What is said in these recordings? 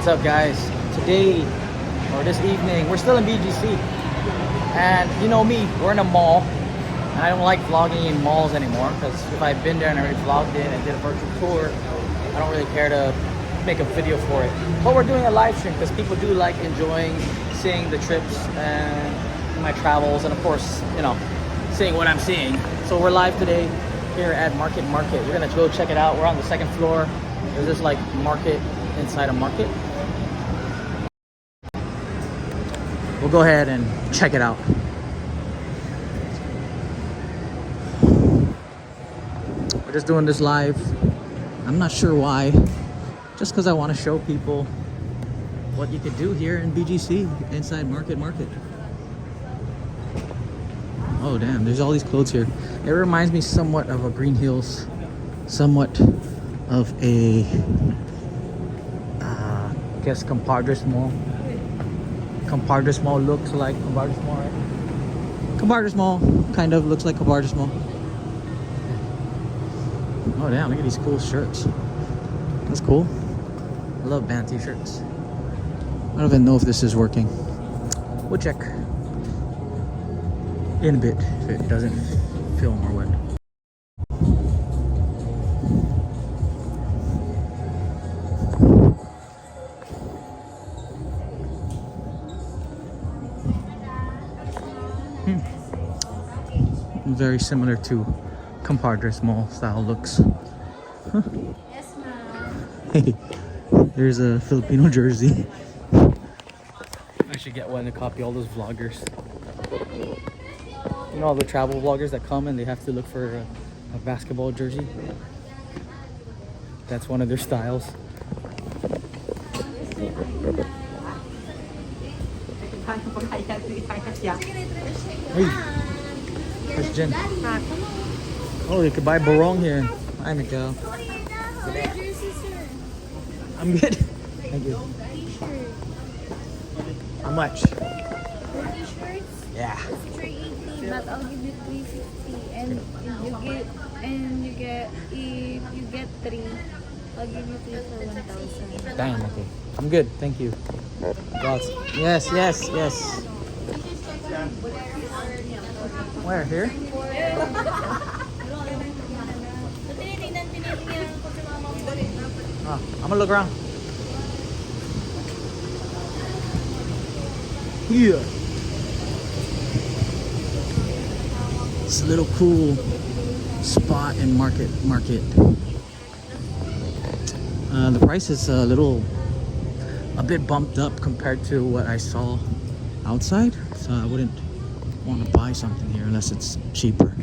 What's up, guys? Today, or this evening, we're still in BGC. And you know me, we're in a mall. And I don't like vlogging in malls anymore because if I've been there and I already vlogged it and did a virtual tour, I don't really care to make a video for it. But we're doing a live stream because people do like enjoying seeing the trips and my travels and of course, you know, seeing what I'm seeing. So we're live today here at Market. We're gonna go check it out. We're on the second floor. There's this like market inside a market. We'll go ahead and check it out. We're just doing this live. I'm not sure why. Just because I want to show people what you could do here in BGC inside Market. Oh damn, there's all these clothes here. It reminds me somewhat of a Green Hills, somewhat of a I guess Compadres Mall. Compadres Mall looks like Compadres Mall, right? Compadres Mall kind of looks like Compadres Mall. Oh damn, look at these cool shirts. That's cool. I love band t-shirts. I don't even know if this is working. We'll check in a bit if it doesn't film or what. Very similar to Compadres Mall style looks. Huh. Yes, ma'am. Hey, there's a Filipino jersey. I should get one to copy all those vloggers. You know all the travel vloggers that come and they have to look for a basketball jersey? That's one of their styles. Hey, where's Jen? Oh, you could buy barong here. Hi, Mikael. I'm good. Thank you. How much? T-shirts? Yeah. It's 380, but I'll give you 350. And you get if you get 3, I'll give you 3 for 1,000. Damn, okay. I'm good, thank you. Yes. Where? Here? Oh, I'm gonna look around. Yeah. It's a little cool spot in Market. The price is a bit bumped up compared to what I saw outside, so I wouldn't want to buy something here unless it's cheaper.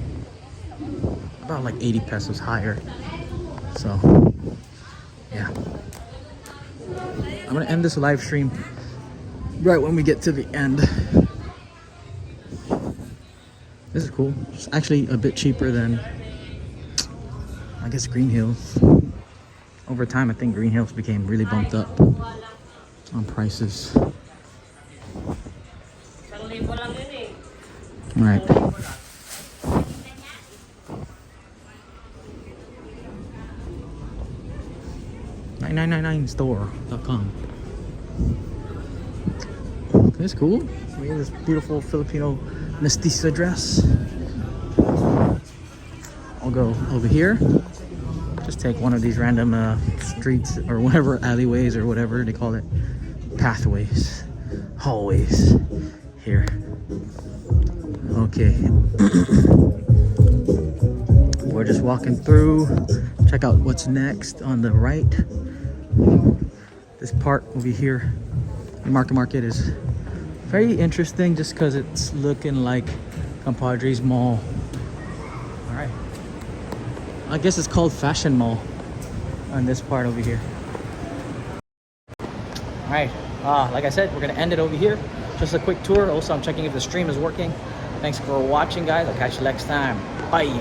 About like 80 pesos higher. So yeah, I'm gonna end this live stream right when we get to the end. This is cool. It's actually a bit cheaper than, I guess, Green Hills. Over time, I think Green Hills became really bumped up on prices. All right. 9999store.com. That's cool. We have this beautiful Filipino mestiza dress. I'll go over here. Just take one of these random streets or whatever, alleyways or whatever they call it. Pathways, hallways here. Okay. We're just walking through. Check out what's next on the right. This part over here, the Market is very interesting just because it's looking like Compadres Mall. All right. I guess it's called Fashion Mall on this part over here. All right. Like I said, we're gonna end it over here. Just a quick tour. Also, I'm checking if the stream is working. Thanks for watching, guys. I'll catch you next time. Bye.